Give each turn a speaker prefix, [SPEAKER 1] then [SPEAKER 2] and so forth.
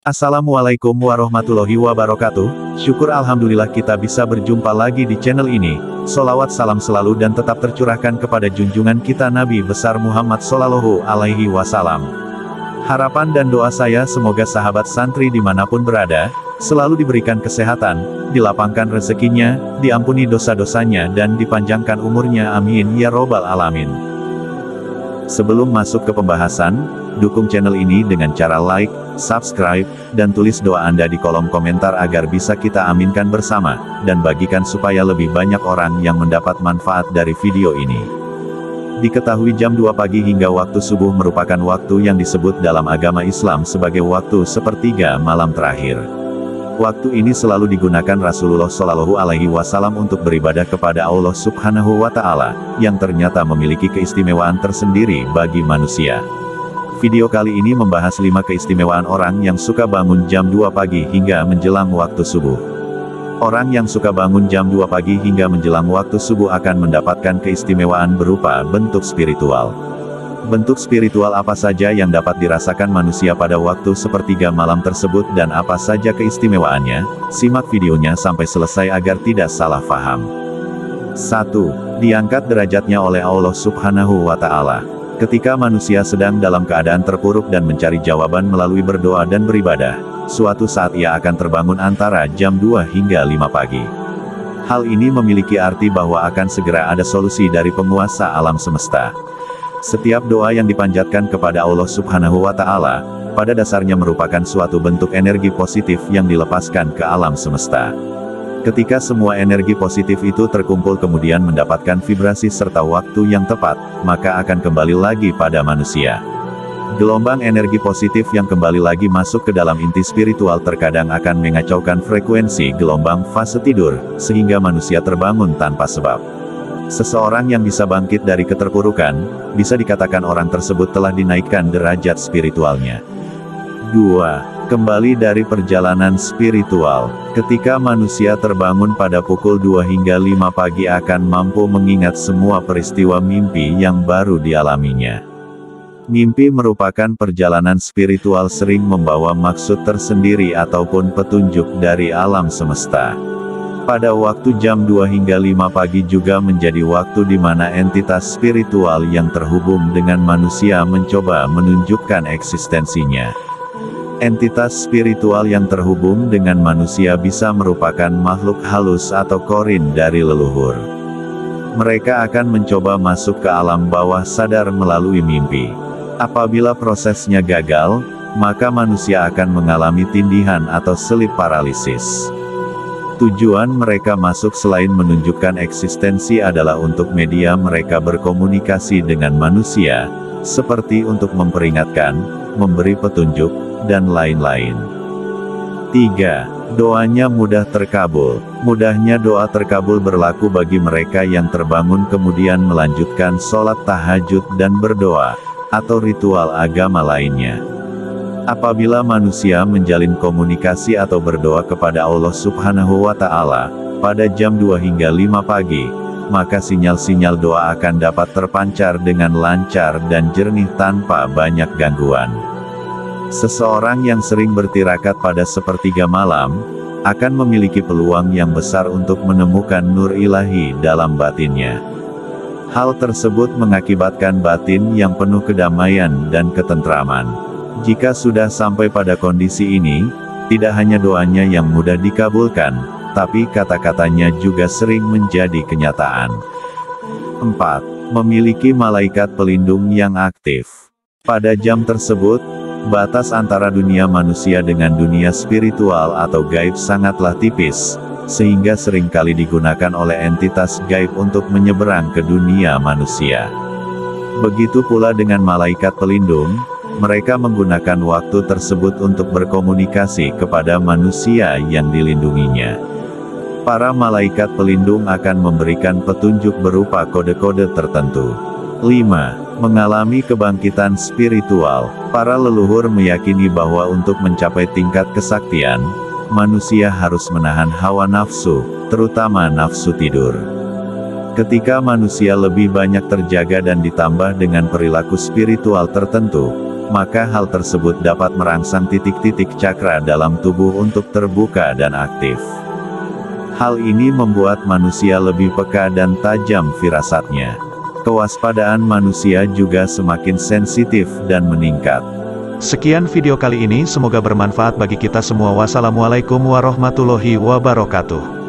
[SPEAKER 1] Assalamualaikum warahmatullahi wabarakatuh. Syukur alhamdulillah kita bisa berjumpa lagi di channel ini. Sholawat salam selalu dan tetap tercurahkan kepada junjungan kita Nabi besar Muhammad Shallallahu Alaihi Wasallam. Harapan dan doa saya semoga sahabat santri dimanapun berada, selalu diberikan kesehatan, dilapangkan rezekinya, diampuni dosa-dosanya dan dipanjangkan umurnya amin ya robbal alamin. Sebelum masuk ke pembahasan, dukung channel ini dengan cara like, subscribe, dan tulis doa Anda di kolom komentar agar bisa kita aminkan bersama, dan bagikan supaya lebih banyak orang yang mendapat manfaat dari video ini. Diketahui jam 2 pagi hingga waktu subuh merupakan waktu yang disebut dalam agama Islam sebagai waktu sepertiga malam terakhir. Waktu ini selalu digunakan Rasulullah Shallallahu Alaihi Wasallam untuk beribadah kepada Allah Subhanahu wa Ta'ala, yang ternyata memiliki keistimewaan tersendiri bagi manusia. Video kali ini membahas 5 keistimewaan orang yang suka bangun jam 2 pagi hingga menjelang waktu subuh. Orang yang suka bangun jam 2 pagi hingga menjelang waktu subuh akan mendapatkan keistimewaan berupa bentuk spiritual. Bentuk spiritual apa saja yang dapat dirasakan manusia pada waktu sepertiga malam tersebut dan apa saja keistimewaannya? Simak videonya sampai selesai agar tidak salah paham. 1. Diangkat derajatnya oleh Allah Subhanahu wa Ta'ala. Ketika manusia sedang dalam keadaan terpuruk dan mencari jawaban melalui berdoa dan beribadah, suatu saat ia akan terbangun antara jam 2 hingga 5 pagi. Hal ini memiliki arti bahwa akan segera ada solusi dari penguasa alam semesta. Setiap doa yang dipanjatkan kepada Allah Subhanahu wa Ta'ala, pada dasarnya merupakan suatu bentuk energi positif yang dilepaskan ke alam semesta. Ketika semua energi positif itu terkumpul kemudian mendapatkan vibrasi serta waktu yang tepat, maka akan kembali lagi pada manusia. Gelombang energi positif yang kembali lagi masuk ke dalam inti spiritual terkadang akan mengacaukan frekuensi gelombang fase tidur, sehingga manusia terbangun tanpa sebab. Seseorang yang bisa bangkit dari keterpurukan, bisa dikatakan orang tersebut telah dinaikkan derajat spiritualnya. 2. Kembali dari perjalanan spiritual. Ketika manusia terbangun pada pukul 2 hingga 5 pagi akan mampu mengingat semua peristiwa mimpi yang baru dialaminya. Mimpi merupakan perjalanan spiritual sering membawa maksud tersendiri ataupun petunjuk dari alam semesta. Pada waktu jam 2 hingga 5 pagi juga menjadi waktu di mana entitas spiritual yang terhubung dengan manusia mencoba menunjukkan eksistensinya. Entitas spiritual yang terhubung dengan manusia bisa merupakan makhluk halus atau korin dari leluhur. Mereka akan mencoba masuk ke alam bawah sadar melalui mimpi. Apabila prosesnya gagal, maka manusia akan mengalami tindihan atau sleep paralisis. Tujuan mereka masuk selain menunjukkan eksistensi adalah untuk media mereka berkomunikasi dengan manusia, seperti untuk memperingatkan, memberi petunjuk, dan lain-lain. 3. Doanya mudah terkabul. Mudahnya doa terkabul berlaku bagi mereka yang terbangun kemudian melanjutkan sholat tahajud dan berdoa, atau ritual agama lainnya. Apabila manusia menjalin komunikasi atau berdoa kepada Allah Subhanahu wa Ta'ala, pada jam 2 hingga 5 pagi, maka sinyal-sinyal doa akan dapat terpancar dengan lancar dan jernih tanpa banyak gangguan. Seseorang yang sering bertirakat pada sepertiga malam, akan memiliki peluang yang besar untuk menemukan nur ilahi dalam batinnya. Hal tersebut mengakibatkan batin yang penuh kedamaian dan ketentraman. Jika sudah sampai pada kondisi ini, tidak hanya doanya yang mudah dikabulkan, tapi kata-katanya juga sering menjadi kenyataan. 4. Memiliki malaikat pelindung yang aktif. Pada jam tersebut, batas antara dunia manusia dengan dunia spiritual atau gaib sangatlah tipis, sehingga seringkali digunakan oleh entitas gaib untuk menyeberang ke dunia manusia. Begitu pula dengan malaikat pelindung, mereka menggunakan waktu tersebut untuk berkomunikasi kepada manusia yang dilindunginya. Para malaikat pelindung akan memberikan petunjuk berupa kode-kode tertentu. 5. Mengalami kebangkitan spiritual. Para leluhur meyakini bahwa untuk mencapai tingkat kesaktian, manusia harus menahan hawa nafsu, terutama nafsu tidur. Ketika manusia lebih banyak terjaga dan ditambah dengan perilaku spiritual tertentu, maka hal tersebut dapat merangsang titik-titik cakra dalam tubuh untuk terbuka dan aktif. Hal ini membuat manusia lebih peka dan tajam firasatnya. Kewaspadaan manusia juga semakin sensitif dan meningkat.
[SPEAKER 2] Sekian video kali ini, semoga bermanfaat bagi kita semua. Wassalamualaikum warahmatullahi wabarakatuh.